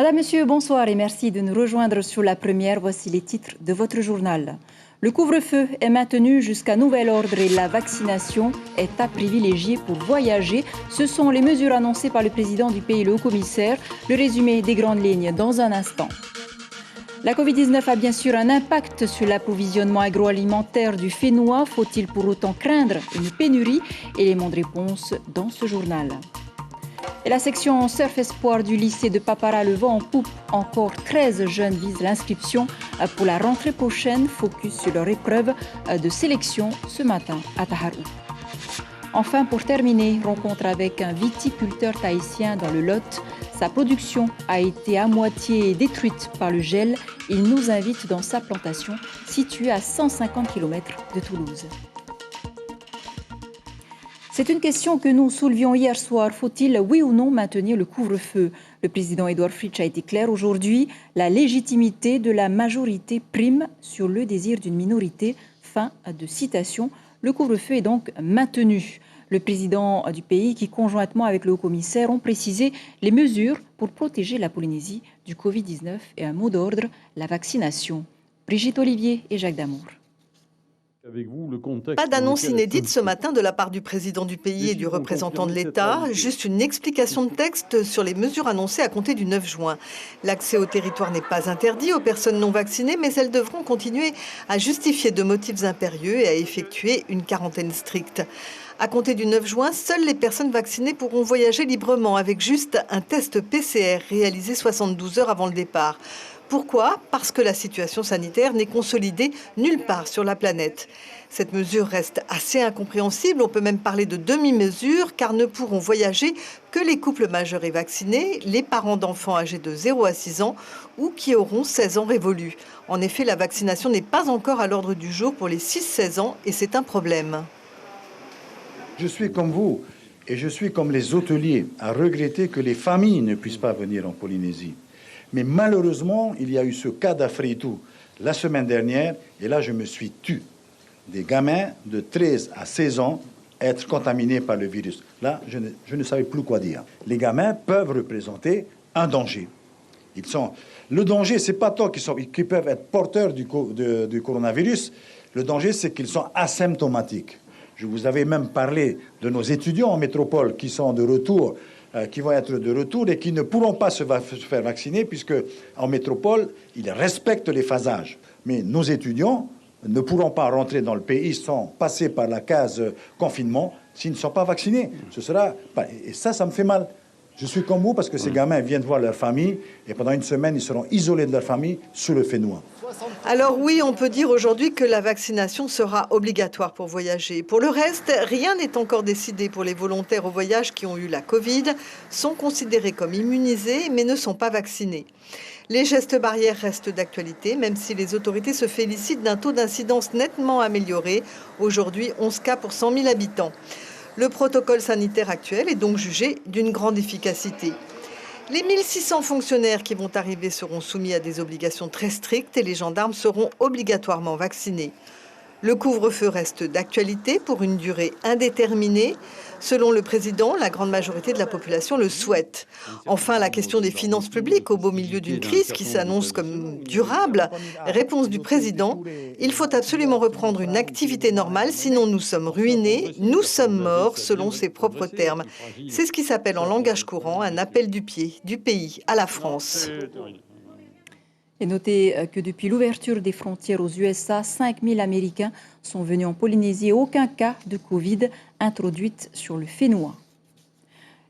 Madame, Monsieur, bonsoir et merci de nous rejoindre sur la première. Voici les titres de votre journal. Le couvre-feu est maintenu jusqu'à nouvel ordre et la vaccination est à privilégier pour voyager. Ce sont les mesures annoncées par le président du pays, le haut-commissaire. Le résumé des grandes lignes dans un instant. La Covid-19 a bien sûr un impact sur l'approvisionnement agroalimentaire du Fénois. Faut-il pour autant craindre une pénurie? Élément de réponse dans ce journal. Et la section Surf Espoir du lycée de Papara, le vent en poupe. Encore 13 jeunes visent l'inscription pour la rentrée prochaine. Focus sur leur épreuve de sélection ce matin à Taharou. Enfin, pour terminer, rencontre avec un viticulteur tahitien dans le Lot. Sa production a été à moitié détruite par le gel. Il nous invite dans sa plantation située à 150 km de Toulouse. C'est une question que nous soulevions hier soir. Faut-il, oui ou non, maintenir le couvre-feu? Le président Édouard Fritch a été clair aujourd'hui. La légitimité de la majorité prime sur le désir d'une minorité. Fin de citation. Le couvre-feu est donc maintenu. Le président du pays, qui conjointement avec le haut-commissaire, ont précisé les mesures pour protéger la Polynésie du Covid-19 et un mot d'ordre, la vaccination. Brigitte Olivier et Jacques Damour. Pas d'annonce inédite ce matin de la part du président du pays et du représentant de l'État, juste une explication de texte sur les mesures annoncées à compter du 9 juin. L'accès au territoire n'est pas interdit aux personnes non vaccinées, mais elles devront continuer à justifier de motifs impérieux et à effectuer une quarantaine stricte. À compter du 9 juin, seules les personnes vaccinées pourront voyager librement avec juste un test PCR réalisé 72 heures avant le départ. Pourquoi? Parce que la situation sanitaire n'est consolidée nulle part sur la planète. Cette mesure reste assez incompréhensible, on peut même parler de demi-mesure, car ne pourront voyager que les couples majeurs et vaccinés, les parents d'enfants âgés de 0 à 6 ans ou qui auront 16 ans révolus. En effet, la vaccination n'est pas encore à l'ordre du jour pour les 6-16 ans et c'est un problème. Je suis comme vous et je suis comme les hôteliers à regretter que les familles ne puissent pas venir en Polynésie. Mais malheureusement, il y a eu ce cas d'Afritou la semaine dernière, et là, je me suis tu. Des gamins de 13 à 16 ans être contaminés par le virus. Là, je ne savais plus quoi dire. Les gamins peuvent représenter un danger. Le danger, c'est pas tant qu'ils peuvent être porteurs du coronavirus. Le danger, c'est qu'ils sont asymptomatiques. Je vous avais même parlé de nos étudiants en métropole qui sont de retour, qui vont être de retour et qui ne pourront pas se faire vacciner puisque en métropole, ils respectent les phasages. Mais nos étudiants ne pourront pas rentrer dans le pays sans passer par la case confinement s'ils ne sont pas vaccinés. Et ça me fait mal. Je suis comme vous parce que ces gamins viennent voir leur famille et pendant une semaine, ils seront isolés de leur famille sous le Fénois. Alors oui, on peut dire aujourd'hui que la vaccination sera obligatoire pour voyager. Pour le reste, rien n'est encore décidé pour les volontaires au voyage qui ont eu la Covid, sont considérés comme immunisés mais ne sont pas vaccinés. Les gestes barrières restent d'actualité, même si les autorités se félicitent d'un taux d'incidence nettement amélioré. Aujourd'hui, 11 cas pour 100 000 habitants. Le protocole sanitaire actuel est donc jugé d'une grande efficacité. Les 1600 fonctionnaires qui vont arriver seront soumis à des obligations très strictes et les gendarmes seront obligatoirement vaccinés. Le couvre-feu reste d'actualité pour une durée indéterminée. Selon le président, la grande majorité de la population le souhaite. Enfin, la question des finances publiques au beau milieu d'une crise qui s'annonce comme durable. Réponse du président, il faut absolument reprendre une activité normale, sinon nous sommes ruinés, nous sommes morts, selon ses propres termes. C'est ce qui s'appelle en langage courant un appel du pied du pays à la France. Et notez que depuis l'ouverture des frontières aux USA, 5000 Américains sont venus en Polynésie et aucun cas de Covid introduite sur le Fénois.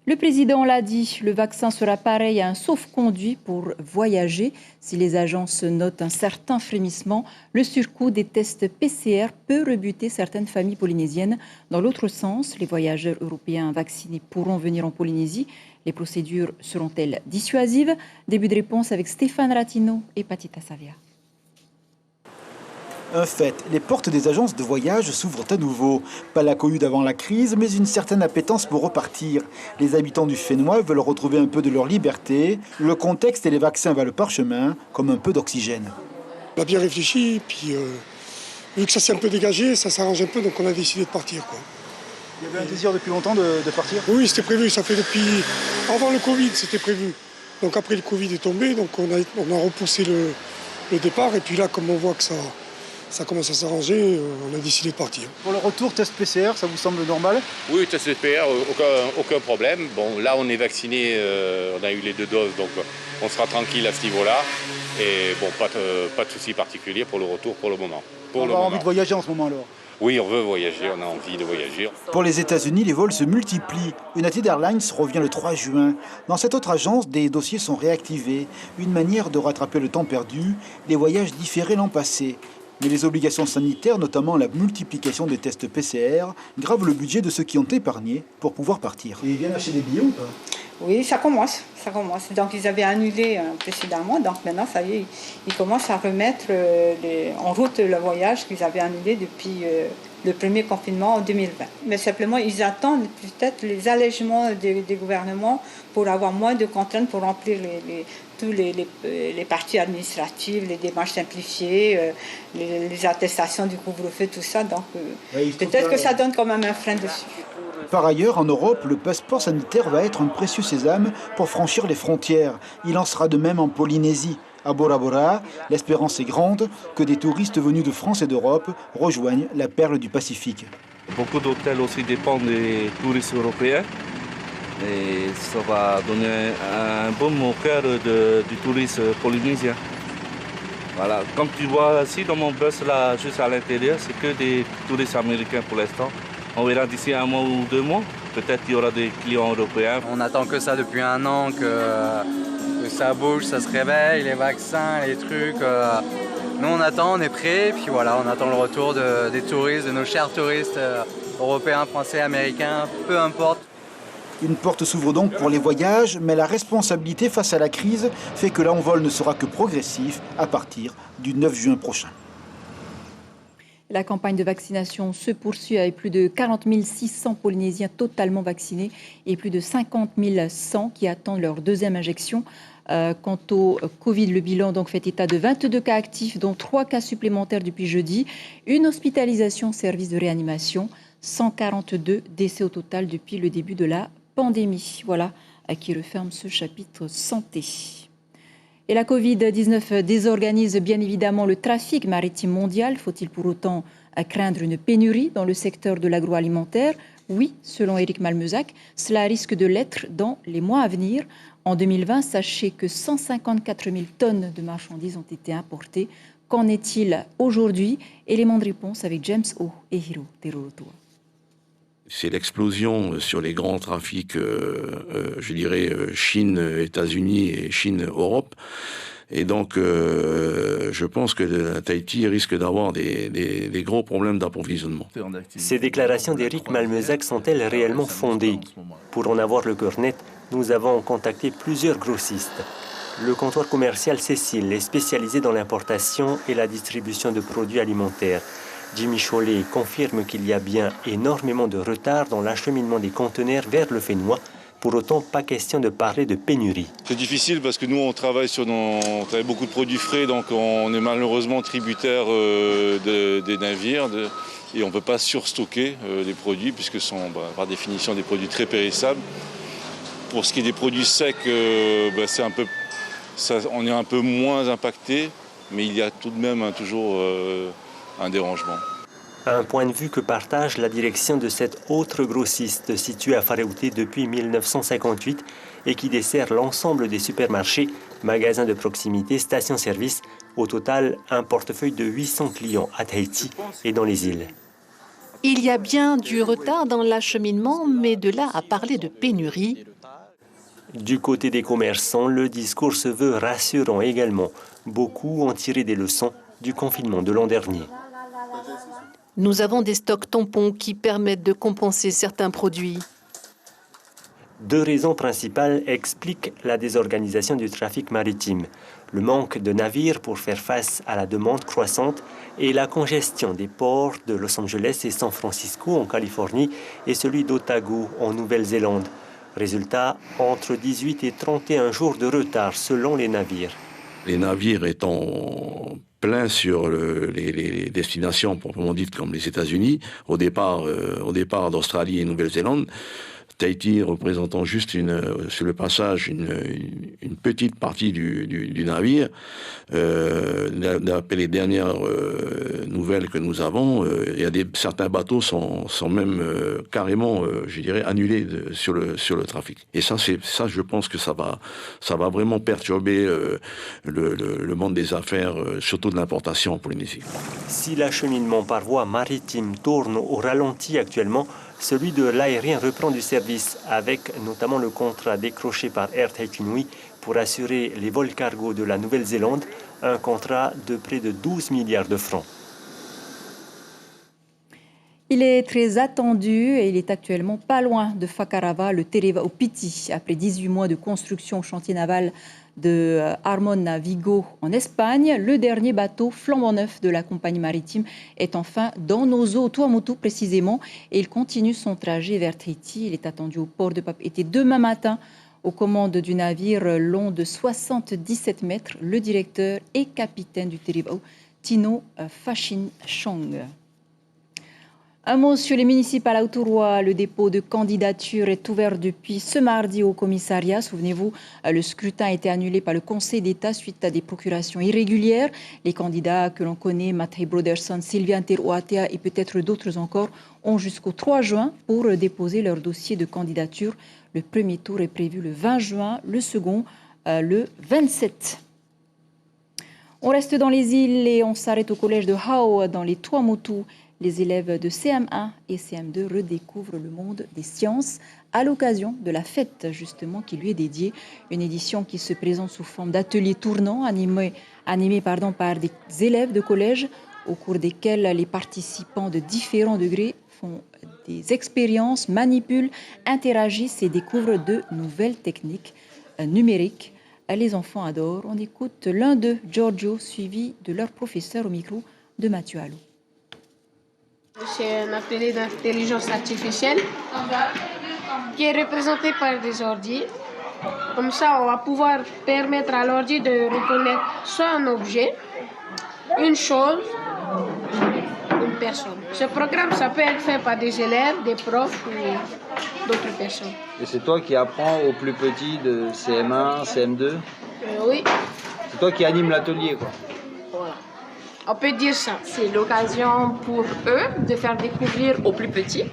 Le président l'a dit, le vaccin sera pareil à un sauf-conduit pour voyager. Si les agences notent un certain frémissement, le surcoût des tests PCR peut rebuter certaines familles polynésiennes. Dans l'autre sens, les voyageurs européens vaccinés pourront venir en Polynésie. Les procédures seront-elles dissuasives? Début de réponse avec Stéphane Ratino et Patita Savia. Un fait, les portes des agences de voyage s'ouvrent à nouveau. Pas la cohue d'avant la crise, mais une certaine appétence pour repartir. Les habitants du Fénois veulent retrouver un peu de leur liberté. Le contexte et les vaccins valent parchemin, comme un peu d'oxygène. On a bien réfléchi, puis vu que ça s'est un peu dégagé, ça s'arrange un peu, donc on a décidé de partir, quoi. Il y avait un désir depuis longtemps de partir? Oui, c'était prévu, ça fait depuis avant le Covid, c'était prévu. Donc après le Covid est tombé, donc on a repoussé le départ. Et puis là, comme on voit que ça commence à s'arranger, on a décidé de partir. Pour le retour, test PCR, ça vous semble normal? Oui, test PCR, aucun problème. Bon, là, on est vacciné, on a eu les 2 doses, donc on sera tranquille à ce niveau-là. Et bon, pas de souci particulier pour le retour pour le moment. On a envie de voyager en ce moment alors? Oui, on veut voyager, on a envie de voyager. Pour les États-Unis, les vols se multiplient. United Airlines revient le 3 juin. Dans cette autre agence, des dossiers sont réactivés. Une manière de rattraper le temps perdu, les voyages différés l'an passé. Mais les obligations sanitaires, notamment la multiplication des tests PCR, gravent le budget de ceux qui ont épargné pour pouvoir partir. Et ils viennent acheter des billets ou pas? Oui, ça commence. Donc ils avaient annulé précédemment, donc maintenant ça y est, ils commencent à remettre en route le voyage qu'ils avaient annulé depuis le premier confinement en 2020. Mais simplement, ils attendent peut-être les allègements des gouvernements pour avoir moins de contraintes pour remplir tous les parties administratives, les démarches simplifiées, les attestations du couvre-feu, tout ça. Donc peut-être que ça donne quand même un frein dessus. Par ailleurs, en Europe, le passeport sanitaire va être un précieux sésame pour franchir les frontières. Il en sera de même en Polynésie. À Bora Bora, l'espérance est grande que des touristes venus de France et d'Europe rejoignent la perle du Pacifique. Beaucoup d'hôtels aussi dépendent des touristes européens. Et ça va donner un baume au cœur du touriste polynésien. Voilà. Comme tu vois ici dans mon bus, là, juste à l'intérieur, c'est que des touristes américains pour l'instant. On verra d'ici 1 mois ou 2 mois. Peut-être qu'il y aura des clients européens. On attend que ça depuis 1 an, que ça bouge, ça se réveille, les vaccins, les trucs. Nous on attend, on est prêts, puis voilà, on attend le retour des touristes, de nos chers touristes européens, français, américains, peu importe. Une porte s'ouvre donc pour les voyages, mais la responsabilité face à la crise fait que l'envol ne sera que progressif à partir du 9 juin prochain. La campagne de vaccination se poursuit avec plus de 40 600 Polynésiens totalement vaccinés et plus de 50 100 qui attendent leur 2e injection. Quant au Covid, le bilan donc fait état de 22 cas actifs, dont 3 cas supplémentaires depuis jeudi, une hospitalisation service de réanimation, 142 décès au total depuis le début de la pandémie. Voilà qui referme ce chapitre santé. Et la Covid-19 désorganise bien évidemment le trafic maritime mondial. Faut-il pour autant craindre une pénurie dans le secteur de l'agroalimentaire? Oui, selon Éric Malmezac, cela risque de l'être dans les mois à venir. En 2020, sachez que 154 000 tonnes de marchandises ont été importées. Qu'en est-il aujourd'hui? Élément de réponse avec James O et Hiro Terorotua. C'est l'explosion sur les grands trafics, je dirais, Chine-États-Unis et Chine-Europe. Et donc, je pense que Tahiti risque d'avoir des gros problèmes d'approvisionnement. Ces déclarations d'Éric Malmezac sont-elles réellement fondées? Pour en avoir le cœur net, nous avons contacté plusieurs grossistes. Le comptoir commercial Cécile est spécialisé dans l'importation et la distribution de produits alimentaires. Jimmy Chollet confirme qu'il y a bien énormément de retard dans l'acheminement des conteneurs vers le Fénois. Pour autant, pas question de parler de pénurie. C'est difficile parce que nous, on travaille beaucoup de produits frais, donc on est malheureusement tributaire des navires et on ne peut pas surstocker les produits puisque ce sont par définition des produits très périssables. Pour ce qui est des produits secs, on est un peu moins impacté, mais il y a tout de même toujours un dérangement. Un point de vue que partage la direction de cette autre grossiste située à Whareute depuis 1958 et qui dessert l'ensemble des supermarchés, magasins de proximité, stations-service. Au total, un portefeuille de 800 clients à Tahiti et dans les îles. Il y a bien du retard dans l'acheminement, mais de là à parler de pénurie. Du côté des commerçants, le discours se veut rassurant également. Beaucoup ont tiré des leçons du confinement de l'an dernier. Nous avons des stocks tampons qui permettent de compenser certains produits. 2 raisons principales expliquent la désorganisation du trafic maritime. Le manque de navires pour faire face à la demande croissante et la congestion des ports de Los Angeles et San Francisco en Californie et celui d'Otago en Nouvelle-Zélande. Résultat, entre 18 et 31 jours de retard selon les navires. Les navires étant pleins sur les destinations proprement dites comme les États-Unis, au départ d'Australie et Nouvelle-Zélande, Tahiti représentant juste sur le passage une petite partie du navire. D'après les dernières nouvelles que nous avons, il y a certains bateaux sont même carrément, je dirais, annulés sur le trafic. Et ça, je pense que ça va vraiment perturber le monde des affaires, surtout de l'importation en Polynésie. Si l'acheminement par voie maritime tourne au ralenti actuellement, celui de l'aérien reprend du service avec notamment le contrat décroché par Air Tahiti Nui pour assurer les vols cargo de la Nouvelle-Zélande, un contrat de près de 12 milliards de francs. Il est très attendu et il est actuellement pas loin de Fakarava, le Tereva au Piti. Après 18 mois de construction au chantier naval de Armona Vigo en Espagne, le dernier bateau flambant neuf de la compagnie maritime est enfin dans nos eaux, Tuamotu précisément, et il continue son trajet vers Tahiti. Il est attendu au port de Papeete demain matin aux commandes du navire long de 77 mètres, le directeur et capitaine du Tereva, Tino Fashin Chong. Un mot sur les municipales à Autouroi. Le dépôt de candidature est ouvert depuis ce mardi au commissariat. Souvenez-vous, le scrutin a été annulé par le Conseil d'État suite à des procurations irrégulières. Les candidats que l'on connaît, Matthei Broderson, Sylvia Teruatea et peut-être d'autres encore, ont jusqu'au 3 juin pour déposer leur dossier de candidature. Le premier tour est prévu le 20 juin, le second le 27. On reste dans les îles et on s'arrête au collège de Hao dans les Tuamotu. Les élèves de CM1 et CM2 redécouvrent le monde des sciences à l'occasion de la fête justement qui lui est dédiée. Une édition qui se présente sous forme d'ateliers tournants animés par des élèves de collège au cours desquels les participants de différents degrés font des expériences, manipulent, interagissent et découvrent de nouvelles techniques numériques. Les enfants adorent. On écoute l'un d'eux, Giorgio, suivi de leur professeur au micro de Mathieu Allot. C'est un atelier d'intelligence artificielle qui est représenté par des ordis. Comme ça, on va pouvoir permettre à l'ordi de reconnaître soit un objet, une chose, une personne. Ce programme, ça peut être fait par des élèves, des profs ou d'autres personnes. Et c'est toi qui apprends aux plus petits de CM1, CM2 Oui. C'est toi qui anime l'atelier, quoi. Voilà. On peut dire ça. C'est l'occasion pour eux de faire découvrir aux plus petits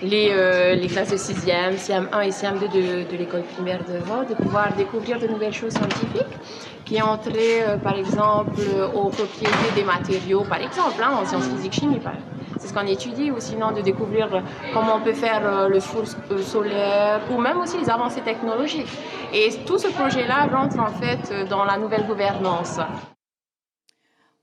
les classes de 6e, CM1 et CM2 de l'école primaire de Vaud, de pouvoir découvrir de nouvelles choses scientifiques qui ont trait, par exemple, aux propriétés des matériaux, par exemple, en sciences physiques, chimie. C'est ce qu'on étudie, ou sinon de découvrir comment on peut faire le four solaire, ou même aussi les avancées technologiques. Et tout ce projet-là rentre en fait dans la nouvelle gouvernance.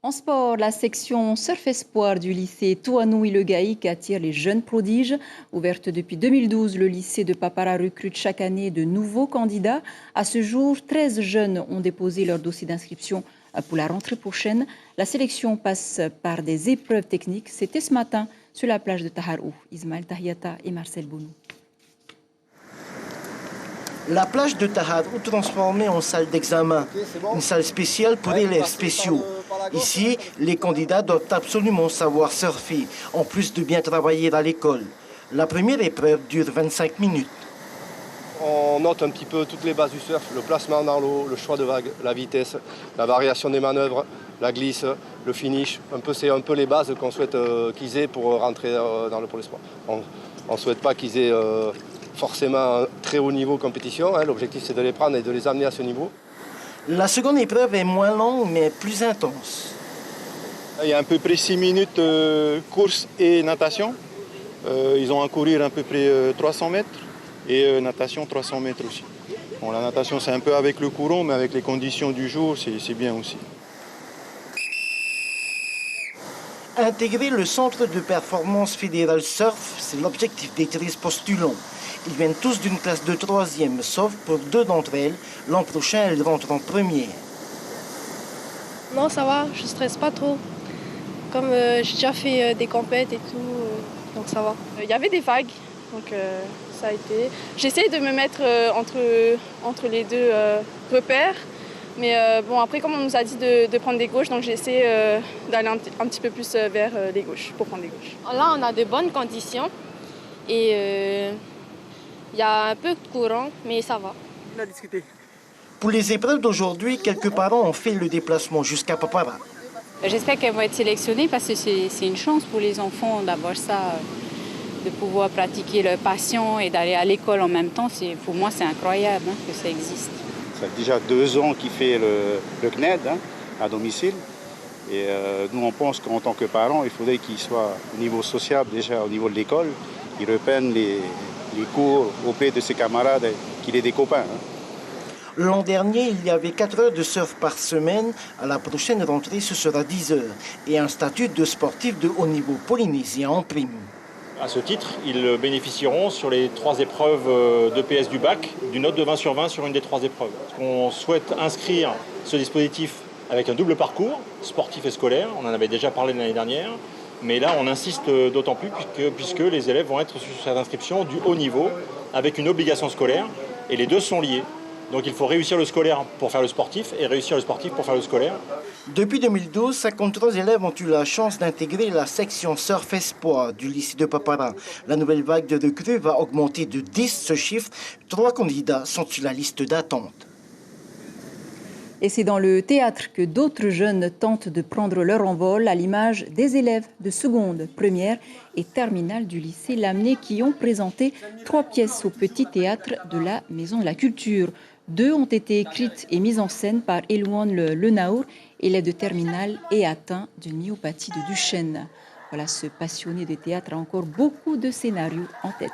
En sport, la section Surf Espoir du lycée Tuanui-le-Gaïc attire les jeunes prodiges. Ouverte depuis 2012, le lycée de Papara recrute chaque année de nouveaux candidats. À ce jour, 13 jeunes ont déposé leur dossier d'inscription pour la rentrée prochaine. La sélection passe par des épreuves techniques. C'était ce matin sur la plage de Taharou. Ismaël Tahiata et Marcel Bonou. La plage de Taharou transformée en salle d'examen, une salle spéciale pour élèves spéciaux. Ici, les candidats doivent absolument savoir surfer, en plus de bien travailler à l'école. La première épreuve dure 25 minutes. On note un petit peu toutes les bases du surf, le placement dans l'eau, le choix de vague, la vitesse, la variation des manœuvres, la glisse, le finish. C'est un peu les bases qu'on souhaite qu'ils aient pour rentrer dans le pôle sport. On ne souhaite pas qu'ils aient forcément un très haut niveau compétition. L'objectif, c'est de les prendre et de les amener à ce niveau. La seconde épreuve est moins longue, mais plus intense. Il y a à peu près 6 minutes course et natation. Ils ont à courir à peu près 300 mètres et natation 300 mètres aussi. Bon, la natation, c'est un peu avec le courant, mais avec les conditions du jour, c'est bien aussi. Intégrer le centre de performance fédéral surf, c'est l'objectif des 13 postulants. Ils viennent tous d'une classe de 3e, sauf pour 2 d'entre elles. L'an prochain, elles rentrent en première. Non, ça va, je ne stresse pas trop. Comme j'ai déjà fait des compètes et tout, donc ça va. Il y avait des vagues, donc ça a été... J'essaie de me mettre entre les deux repères. Mais bon, après, comme on nous a dit de prendre des gauches, donc j'essaie d'aller un petit peu plus vers les gauches, pour prendre des gauches. Là, on a de bonnes conditions et Il y a un peu de courant, mais ça va. On a discuté. Pour les épreuves d'aujourd'hui, quelques parents ont fait le déplacement jusqu'à Papara. J'espère qu'elles vont être sélectionnées parce que c'est une chance pour les enfants d'avoir ça, de pouvoir pratiquer leur passion et d'aller à l'école en même temps. Pour moi, c'est incroyable que ça existe. Ça fait déjà 2 ans qu'il fait le CNED à domicile. Et nous, on pense qu'en tant que parents, il faudrait qu'il soit au niveau social, déjà au niveau de l'école, qu'il reprenne les cours auprès de ses camarades, qu'il ait des copains. L'an dernier, il y avait 4 heures de surf par semaine. À la prochaine rentrée, ce sera 10 heures. Et un statut de sportif de haut niveau polynésien en prime. À ce titre, ils bénéficieront sur les 3 épreuves d'EPS du bac d'une note de 20 sur 20 sur une des 3 épreuves. On souhaite inscrire ce dispositif avec un double parcours, sportif et scolaire. On en avait déjà parlé l'année dernière. Mais là, on insiste d'autant plus puisque les élèves vont être sur cette inscription du haut niveau avec une obligation scolaire. Et les deux sont liés. Donc il faut réussir le scolaire pour faire le sportif et réussir le sportif pour faire le scolaire. Depuis 2012, 53 élèves ont eu la chance d'intégrer la section Surf Espoir du lycée de Papara. La nouvelle vague de recrues va augmenter de 10 ce chiffre. 3 candidats sont sur la liste d'attente. Et c'est dans le théâtre que d'autres jeunes tentent de prendre leur envol, à l'image des élèves de seconde, première et terminale du lycée Lamennais qui ont présenté 3 pièces au petit théâtre de la Maison de la Culture. 2 ont été écrites et mises en scène par Elouane Lenaour, élève de terminale et atteint d'une myopathie de Duchenne. Voilà, ce passionné de théâtre a encore beaucoup de scénarios en tête.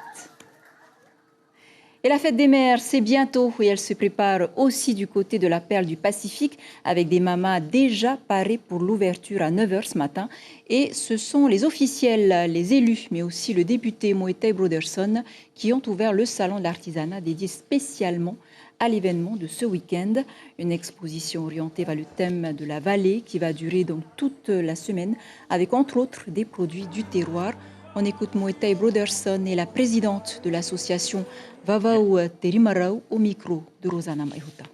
Et la fête des mères, c'est bientôt et elle se prépare aussi du côté de la perle du Pacifique avec des mamas déjà parées pour l'ouverture à 9h ce matin. Et ce sont les officiels, les élus, mais aussi le député Moetai Broderson qui ont ouvert le salon de l'artisanat dédié spécialement à l'événement de ce week-end. Une exposition orientée vers le thème de la vallée qui va durer donc toute la semaine avec entre autres des produits du terroir. On écoute Moetai Broderson et la présidente de l'association Vavau Terimarau au micro de Rosana Maihuta.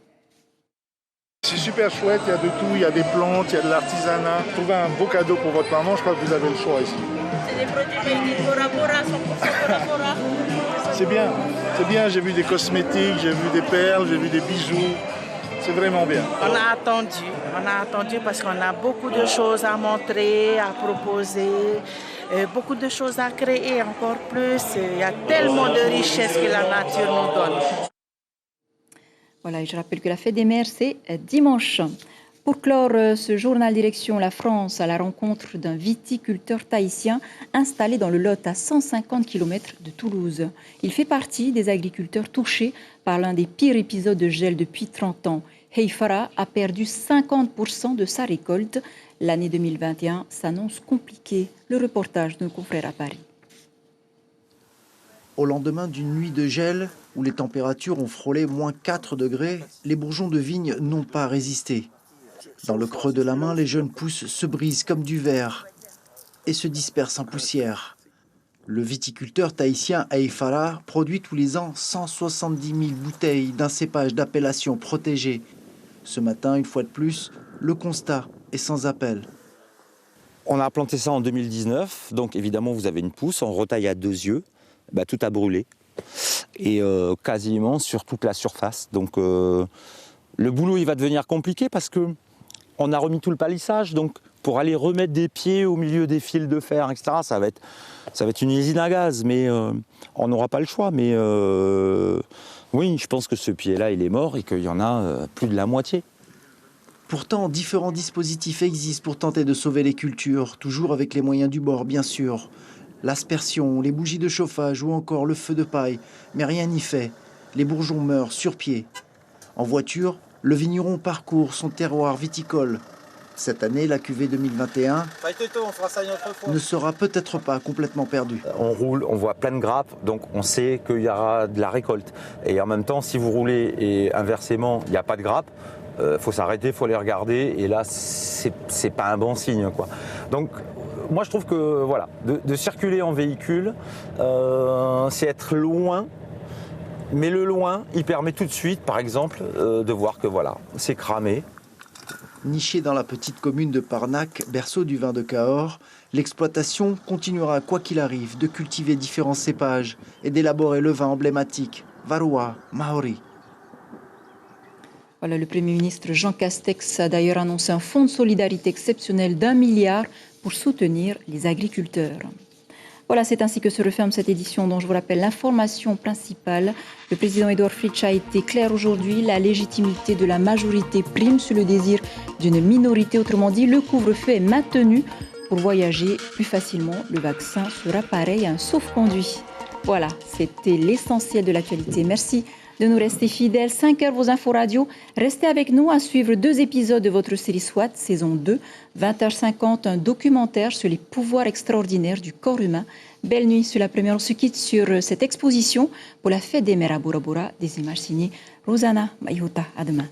C'est super chouette, il y a de tout, il y a des plantes, il y a de l'artisanat. Trouvez un beau cadeau pour votre maman, je crois que vous avez le choix ici. C'est des produits Bora Bora, 100% Bora Bora. C'est bien, j'ai vu des cosmétiques, j'ai vu des perles, j'ai vu des bijoux. C'est vraiment bien. On a attendu parce qu'on a beaucoup de choses à montrer, à proposer, beaucoup de choses à créer encore plus. Il y a tellement de richesses que la nature nous donne. Voilà, et je rappelle que la fête des mères, c'est dimanche. Pour clore ce journal direction la France à la rencontre d'un viticulteur tahitien installé dans le Lot à 150 km de Toulouse. Il fait partie des agriculteurs touchés par l'un des pires épisodes de gel depuis 30 ans. Heifara a perdu 50% de sa récolte. L'année 2021 s'annonce compliquée. Le reportage de nos confrères à Paris. Au lendemain d'une nuit de gel où les températures ont frôlé moins 4 degrés, les bourgeons de vigne n'ont pas résisté. Dans le creux de la main, les jeunes pousses se brisent comme du verre et se dispersent en poussière. Le viticulteur tahitien Heifara produit tous les ans 170 000 bouteilles d'un cépage d'appellation protégée. Ce matin, une fois de plus, le constat est sans appel. On a planté ça en 2019, donc évidemment vous avez une pousse, on retaille à 2 yeux, tout a brûlé, et quasiment sur toute la surface. Donc le boulot il va devenir compliqué parce que on a remis tout le palissage, donc pour aller remettre des pieds au milieu des fils de fer, etc., ça va être une usine à gaz, mais on n'aura pas le choix. Mais oui, je pense que ce pied-là, il est mort et qu'il y en a plus de la moitié. Pourtant, différents dispositifs existent pour tenter de sauver les cultures, toujours avec les moyens du bord, bien sûr. L'aspersion, les bougies de chauffage ou encore le feu de paille, mais rien n'y fait. Les bourgeons meurent sur pied. En voiture, le vigneron parcourt son terroir viticole. Cette année, la cuvée 2021 ne sera peut-être pas complètement perdue. On roule, on voit plein de grappes, donc on sait qu'il y aura de la récolte. Et en même temps, si vous roulez et inversement, il n'y a pas de grappes, faut s'arrêter, faut les regarder. Et là, c'est pas un bon signe, quoi. Donc, moi, je trouve que voilà, de circuler en véhicule, c'est être loin. Mais le loin, il permet tout de suite, par exemple, de voir que voilà, c'est cramé. Nichée dans la petite commune de Parnac, berceau du vin de Cahors, l'exploitation continuera, quoi qu'il arrive, de cultiver différents cépages et d'élaborer le vin emblématique, Varua Maori. Voilà, le Premier ministre Jean Castex a d'ailleurs annoncé un fonds de solidarité exceptionnel d'1 milliard pour soutenir les agriculteurs. Voilà, c'est ainsi que se referme cette édition dont je vous rappelle l'information principale. Le président Édouard Fritch a été clair aujourd'hui, la légitimité de la majorité prime sur le désir d'une minorité. Autrement dit, le couvre-feu est maintenu pour voyager plus facilement. Le vaccin sera pareil à un sauf-conduit. Voilà, c'était l'essentiel de l'actualité. Merci de nous rester fidèles. 5 heures, vos infos radio. Restez avec nous à suivre 2 épisodes de votre série SWAT, saison 2. 20h50, un documentaire sur les pouvoirs extraordinaires du corps humain. Belle nuit sur la première. On se quitte sur cette exposition pour la fête des mères à Bora Bora. Des images signées Rosanna Maïhuta. À demain.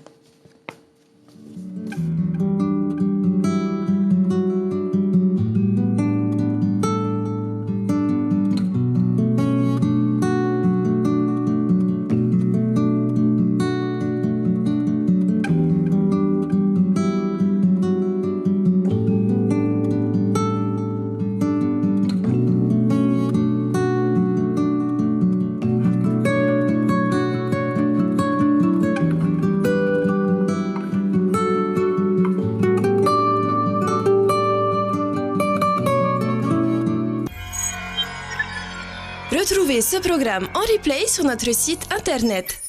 Retrouvez ce programme en replay sur notre site internet